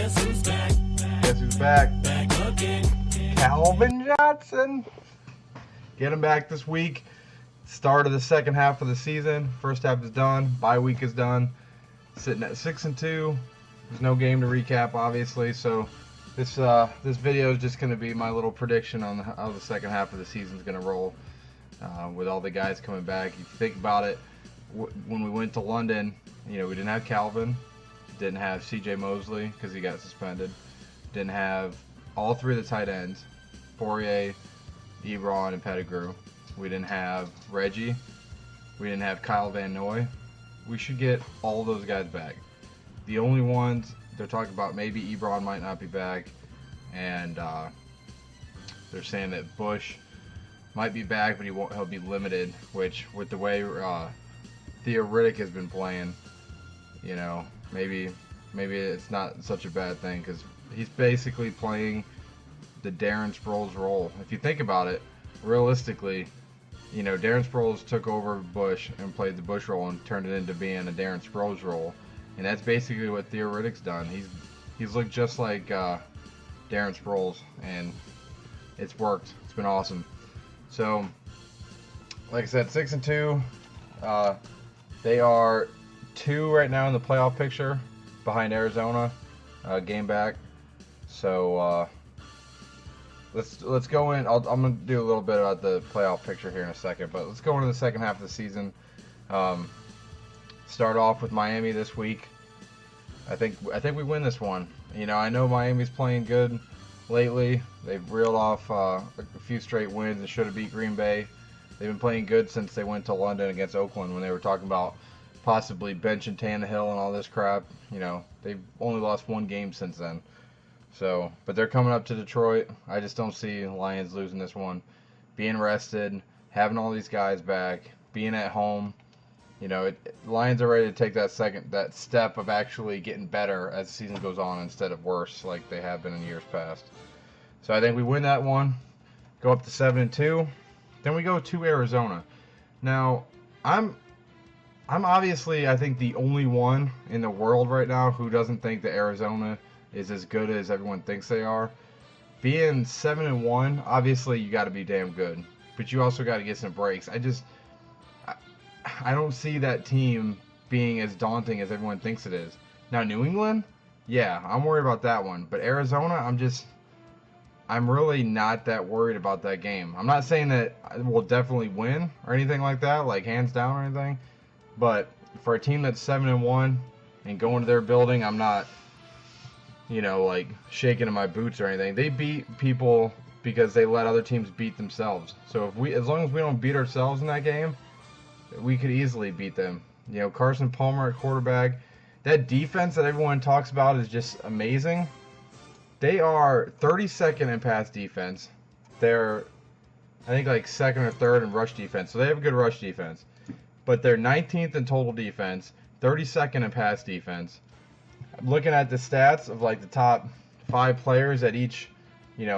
Guess who's back? Calvin Johnson. Get him back this week. Start of the second half of the season. First half is done. Bye week is done. Sitting at 6-2. There's no game to recap, obviously. So this video is just going to be my little prediction on how the second half of the season is going to roll. With all the guys coming back, if you think about it, when we went to London, we didn't have Calvin, didn't have C.J. Mosley because he got suspended, didn't have all three of the tight ends, Poirier, Ebron, and Pettigrew. We didn't have Reggie. We didn't have Kyle Van Noy. We should get all those guys back. The only ones they're talking about, maybe Ebron might not be back, and they're saying that Bush might be back, but he'll be limited. Which, with the way Theo Riddick has been playing, maybe it's not such a bad thing because he's basically playing the Darren Sproles role. If you think about it, realistically, Darren Sproles took over Bush and played the Bush role and turned it into being a Darren Sproles role, and that's basically what Theo Riddick's done. He's looked just like Darren Sproles, and it's worked. It's been awesome. So, like I said, 6-2. They are 2 right now in the playoff picture, behind Arizona, game back. So let's go in. I'm gonna do a little bit about the playoff picture here in a second, but let's go into the second half of the season. Start off with Miami this week. I think we win this one. I know Miami's playing good lately. They've reeled off a few straight wins and should have beat Green Bay. They've been playing good since they went to London against Oakland when they were talking about possibly benching Tannehill and all this crap. They've only lost one game since then. So, but they're coming up to Detroit. I just don't see Lions losing this one. Being rested, having all these guys back, being at home. Lions are ready to take that step of actually getting better as the season goes on instead of worse like they have been in years past. So I think we win that one, go up to 7-2. Then we go to Arizona. Now, I'm obviously, I think, the only one in the world right now who doesn't think that Arizona is as good as everyone thinks they are. Being 7-1, obviously you got to be damn good, but you also got to get some breaks. I don't see that team being as daunting as everyone thinks it is. Now, New England, yeah, I'm worried about that one. But Arizona, I'm really not that worried about that game. I'm not saying that we'll definitely win or anything like that, like hands down or anything. But for a team that's 7-1 and going to their building, I'm not, like shaking in my boots or anything. They beat people because they let other teams beat themselves. So as long as we don't beat ourselves in that game, we could easily beat them. Carson Palmer at quarterback. That defense that everyone talks about is just amazing. They are 32nd in pass defense. They're, I think, like 2nd or 3rd in rush defense. So they have a good rush defense. But they're 19th in total defense, 32nd in pass defense. I'm looking at the stats of like the top 5 players at each,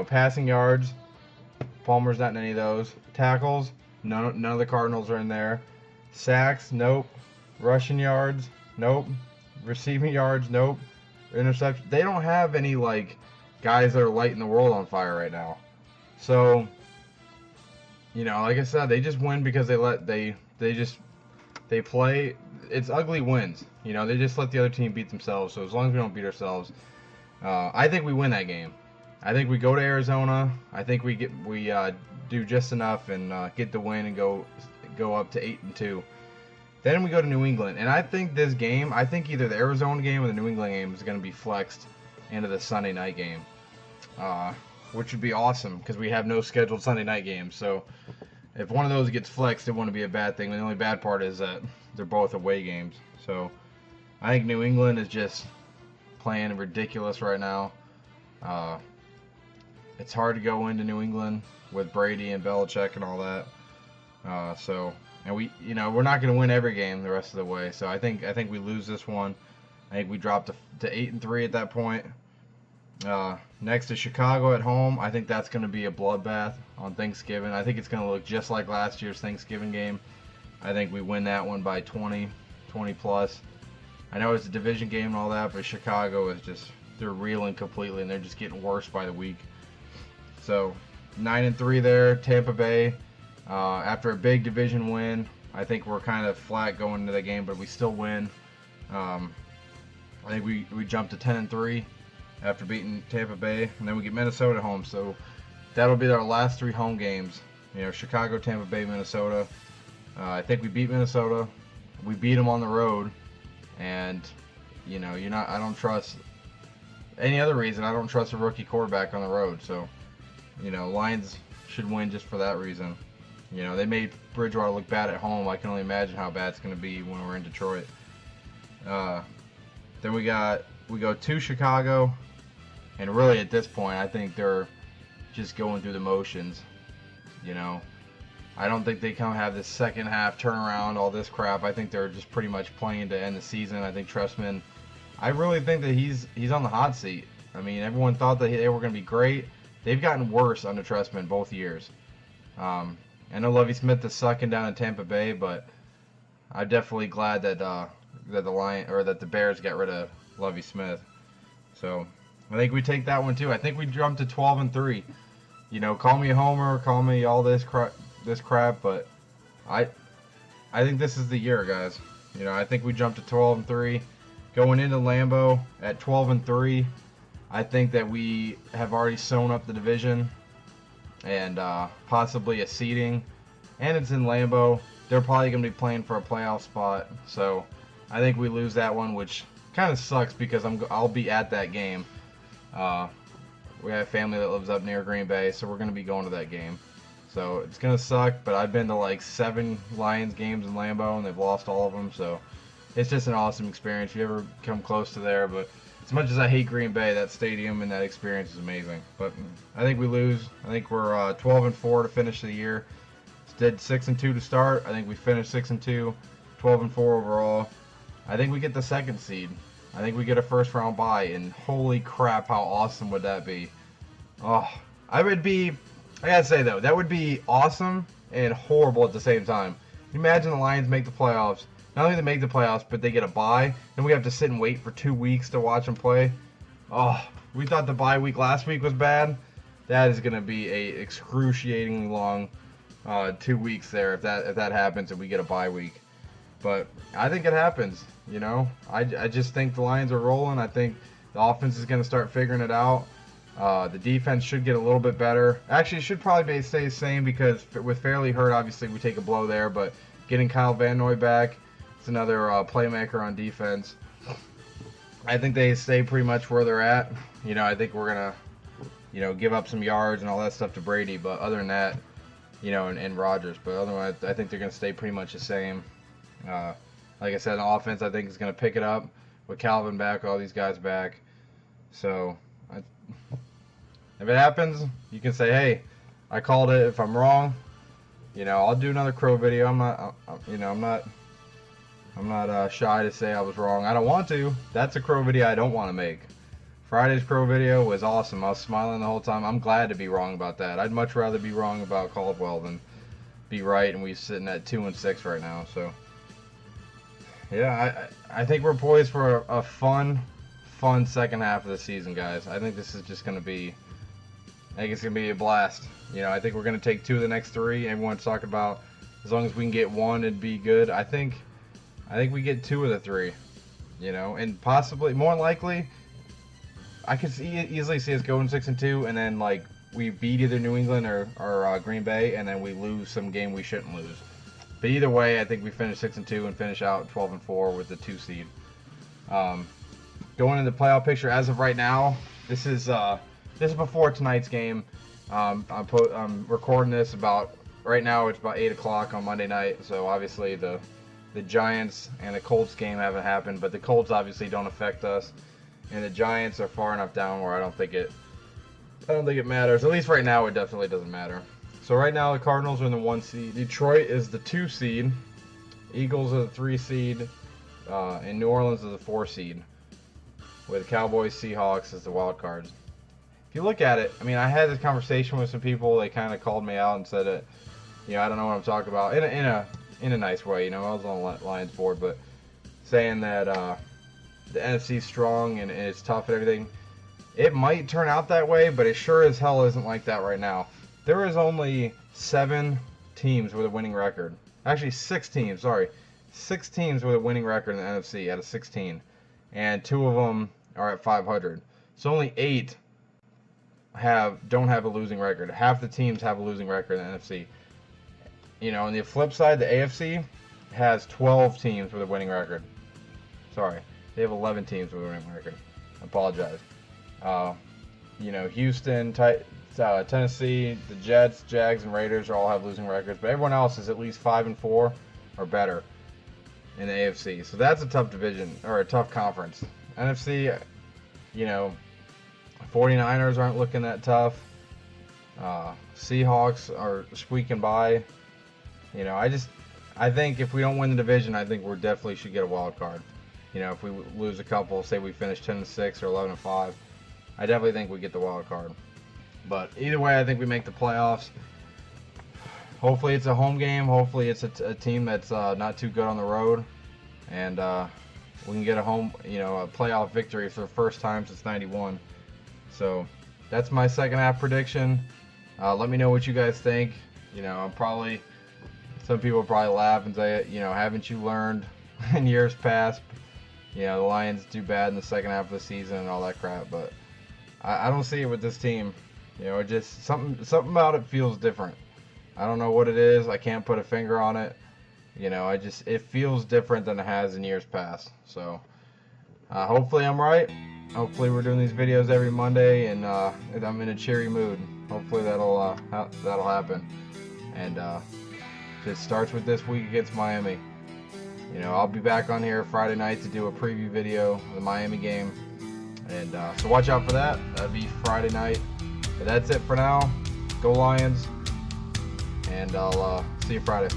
passing yards. Palmer's not in any of those. Tackles, none of the Cardinals are in there. Sacks, nope. Rushing yards, nope. Receiving yards, nope. Interception. They don't have any guys that are lighting the world on fire right now. So, like I said, they just win because they play. It's ugly wins. They just let the other team beat themselves. So as long as we don't beat ourselves, I think we win that game. I think we go to Arizona. I think we do just enough and get the win and go up to 8-2. Then we go to New England, and I think this game, either the Arizona game or the New England game is going to be flexed into the Sunday night game, which would be awesome because we have no scheduled Sunday night games. So if one of those gets flexed, it wouldn't be a bad thing. The only bad part is that they're both away games. So I think New England is just playing ridiculous right now. It's hard to go into New England with Brady and Belichick and all that. And we're not going to win every game the rest of the way. So I think we lose this one. I think we drop to 8-3 at that point. Next is Chicago at home. I think that's going to be a bloodbath on Thanksgiving. I think it's going to look just like last year's Thanksgiving game. I think we win that one by 20 plus. I know it's a division game and all that, but Chicago is just they're reeling completely, and they're just getting worse by the week. So 9-3 there. Tampa Bay, after a big division win, I think we're kind of flat going into the game, but we still win. I think we jumped to 10-3 after beating Tampa Bay, and then we get Minnesota home. So that'll be our last 3 home games. You know, Chicago, Tampa Bay, Minnesota. I think we beat Minnesota. We beat them on the road, and you know, I don't trust any other reason. I don't trust a rookie quarterback on the road. So, you know, Lions should win just for that reason. You know, they made Bridgewater look bad at home. I can only imagine how bad it's going to be when we're in Detroit. Then we go to Chicago, and really at this point, I think they're just going through the motions. You know, I don't think they have this second half turnaround, all this crap. I think they're just pretty much playing to end the season. I think Trestman, I really think that he's on the hot seat. I mean, everyone thought that they were going to be great. They've gotten worse under Trestman both years. I know Lovie Smith is sucking down in Tampa Bay, but I'm definitely glad that the Bears got rid of Lovie Smith. So I think we take that one too. I think we jumped to 12-3. You know, call me a homer, call me all this crap, but I think this is the year, guys. You know, I think we jumped to 12-3, going into Lambeau at 12-3. I think that we have already sewn up the division and possibly a seeding, and it's in Lambeau. They're probably going to be playing for a playoff spot, so I think we lose that one, which kind of sucks because I'll be at that game. We have family that lives up near Green Bay, so we're going to be going to that game. So it's going to suck, but I've been to like 7 Lions games in Lambeau, and they've lost all of them, so it's just an awesome experience if you ever come close to there. But as much as I hate Green Bay, that stadium and that experience is amazing. But I think we lose. I think we're 12-4 to finish the year. Did 6-2 to start. I think we finished 6-2, 12-4 overall. I think we get the 2nd seed. I think we get a first round bye, and holy crap, how awesome would that be? Oh, I gotta say though, that would be awesome and horrible at the same time. Imagine the Lions make the playoffs. Not only they make the playoffs, but they get a bye, and we have to sit and wait for 2 weeks to watch them play. Oh, we thought the bye week last week was bad. That is gonna be a excruciatingly long 2 weeks there if that happens and we get a bye week. But I think it happens. You know, I just think the Lions are rolling. I think the offense is going to start figuring it out. The defense should get a little bit better. Actually, it should probably stay the same because with Fairley hurt, obviously we take a blow there. But getting Kyle Van Noy back, it's another playmaker on defense. I think they stay pretty much where they're at. You know, I think we're going to, you know, give up some yards and all that stuff to Brady. But other than that, you know, and Rodgers. But otherwise, I think they're going to stay pretty much the same. Like I said, the offense I think is going to pick it up with Calvin back, all these guys back. So if it happens, you can say, "Hey, I called it." If I'm wrong, you know, I'll do another Crow video. I'm not shy to say I was wrong. I don't want to. That's a Crow video I don't want to make. Friday's Crow video was awesome. I was smiling the whole time. I'm glad to be wrong about that. I'd much rather be wrong about Caldwell than be right, and we're sitting at 2-6 right now. So. Yeah, I think we're poised for a fun second half of the season, guys. I think this is just going to be, I think it's going to be a blast. You know, I think we're going to take 2 of the next 3. Everyone's talking about as long as we can get 1, it'd be good. I think we get 2 of the 3, you know, and possibly, more likely, I could easily see us going 6-2, and then, like, we beat either New England or Green Bay, and then we lose some game we shouldn't lose. But either way, I think we finish 6-2 and finish out 12-4 with the 2 seed. Going into the playoff picture as of right now, this is before tonight's game. I'm recording this right now. It's about 8 o'clock on Monday night. So obviously the Giants and the Colts game haven't happened, but the Colts obviously don't affect us, and the Giants are far enough down where I don't think it matters. At least right now, it definitely doesn't matter. So right now the Cardinals are in the 1 seed. Detroit is the 2 seed. Eagles are the 3 seed. And New Orleans is the 4 seed. With Cowboys, Seahawks as the wild cards. If you look at it, I mean, I had this conversation with some people. They kind of called me out and said that, you know, I don't know what I'm talking about in a nice way. You know, I was on the Lions board, but saying that the NFC's strong and it's tough and everything. It might turn out that way, but it sure as hell isn't like that right now. There is only 7 teams with a winning record. Actually, 6 teams, sorry. 6 teams with a winning record in the NFC out of 16. And 2 of them are at 500. So only 8 don't have a losing record. Half the teams have a losing record in the NFC. You know, on the flip side, the AFC has 12 teams with a winning record. Sorry, they have 11 teams with a winning record. I apologize. You know, Houston, Tennessee, the Jets, Jags, and Raiders all have losing records, but everyone else is at least 5-4 or better in the AFC. So that's a tough division, or a tough conference. NFC, you know, 49ers aren't looking that tough. Seahawks are squeaking by. You know, I think if we don't win the division, I think we definitely should get a wild card. You know, if we lose a couple, say we finish 10-6 or 11-5, I definitely think we get the wild card. But either way, I think we make the playoffs. Hopefully it's a home game. Hopefully it's a team that's not too good on the road, and we can get a playoff victory for the first time since '91. So that's my second half prediction. Let me know what you guys think. You know, some people probably laugh and say, you know, haven't you learned in years past? You know, the Lions do bad in the second half of the season and all that crap, but I don't see it with this team. You know, it just something about it feels different. I don't know what it is. I can't put a finger on it. You know, it feels different than it has in years past. So hopefully I'm right. Hopefully we're doing these videos every Monday, and I'm in a cheery mood. Hopefully that'll happen. And it starts with this week against Miami. You know, I'll be back on here Friday night to do a preview video of the Miami game. And so watch out for that. That'll be Friday night. But that's it for now. Go Lions. And I'll see you Friday.